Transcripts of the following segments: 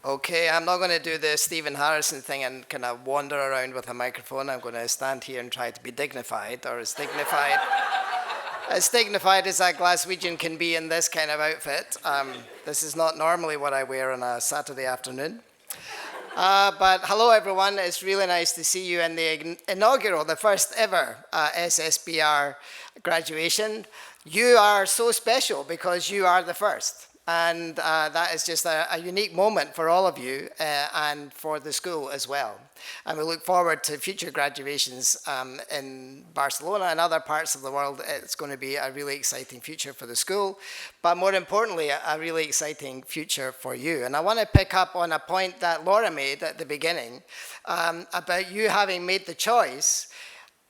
Okay, I'm not going to do the Stephen Harrison thing and kind of wander around with a microphone. I'm going to stand here and try to be dignified, or as dignified as a Glaswegian can be in this kind of outfit. This is not normally what I wear on a Saturday afternoon. But hello, everyone. It's really nice to see you in the inaugural, the first ever SSBR graduation. You are so special because you are the first. And that is just a unique moment for all of you and for the school as well. And we look forward to future graduations in Barcelona and other parts of the world. It's going to be a really exciting future for the school, but more importantly, a really exciting future for you. And I want to pick up on a point that Laura made at the beginning about you having made the choice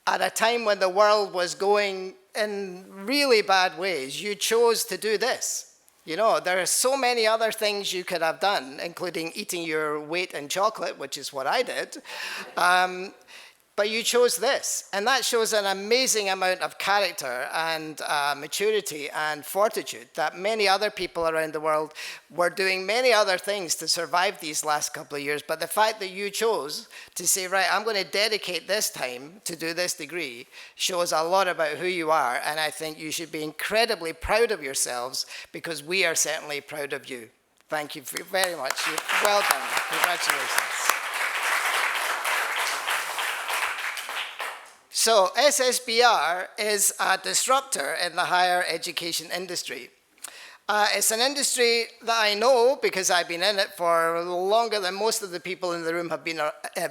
at a time when the world was going in really bad ways. You chose to do this. You know, there are so many other things you could have done, including eating your weight in chocolate, which is what I did. But you chose this. And that shows an amazing amount of character and maturity and fortitude that many other people around the world were doing many other things to survive these last couple of years. But the fact that you chose to say, right, I'm going to dedicate this time to do this degree shows a lot about who you are. And I think you should be incredibly proud of yourselves because we are certainly proud of you. Thank you very much. Well done. Congratulations. So SSBR is a disruptor in the higher education industry. It's an industry that I know because I've been in it for longer than most of the people in the room have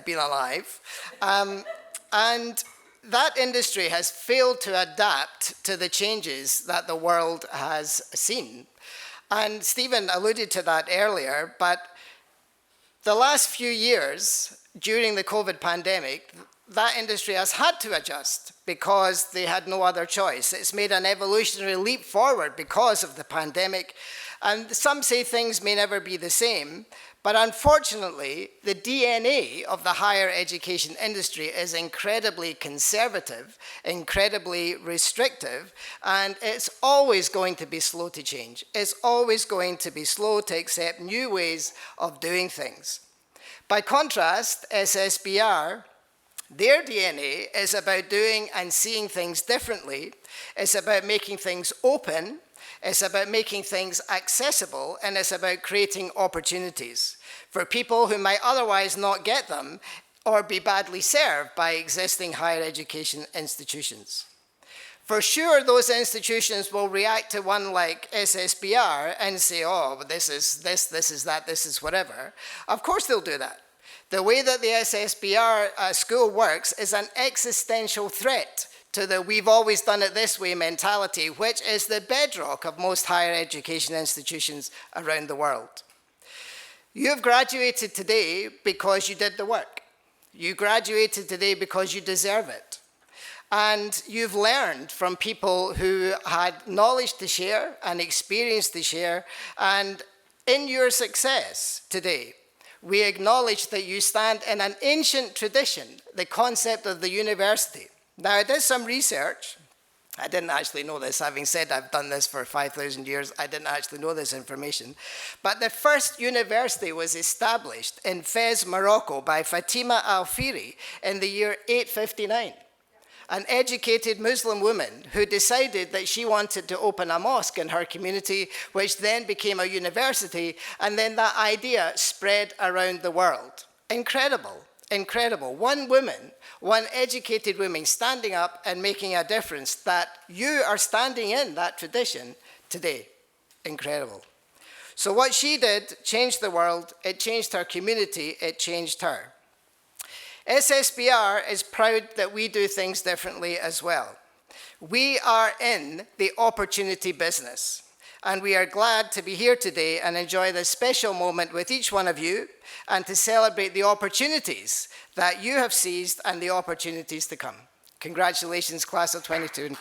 been alive. And that industry has failed to adapt to the changes that the world has seen. And Stephen alluded to that earlier, but the last few years during the COVID pandemic, that industry has had to adjust because they had no other choice. It's made an evolutionary leap forward because of the pandemic. And some say things may never be the same, but unfortunately, the DNA of the higher education industry is incredibly conservative, incredibly restrictive, and it's always going to be slow to change. It's always going to be slow to accept new ways of doing things. By contrast, SSBR, their DNA is about doing and seeing things differently. It's about making things open. It's about making things accessible. And it's about creating opportunities for people who might otherwise not get them or be badly served by existing higher education institutions. For sure, those institutions will react to one like SSBR and say, oh, this is this is that, this is whatever. Of course they'll do that. The way that the SSBR school works is an existential threat to the we've always done it this way mentality, which is the bedrock of most higher education institutions around the world. You have graduated today because you did the work. You graduated today because you deserve it. And you've learned from people who had knowledge to share and experience to share. And in your success today, we acknowledge that you stand in an ancient tradition, the concept of the university. Now, I did some research. I didn't actually know this. Having said I've done this for 5,000 years, I didn't actually know this information. But the first university was established in Fez, Morocco by Fatima al-Fihri in the year 859. An educated Muslim woman who decided that she wanted to open a mosque in her community, which then became a university, and then that idea spread around the world. Incredible, incredible. One woman, one educated woman standing up and making a difference that you are standing in that tradition today. Incredible. So what she did changed the world, it changed her community, it changed her. SSBR is proud that we do things differently as well. We are in the opportunity business, and we are glad to be here today and enjoy this special moment with each one of you and to celebrate the opportunities that you have seized and the opportunities to come. Congratulations, class of 22.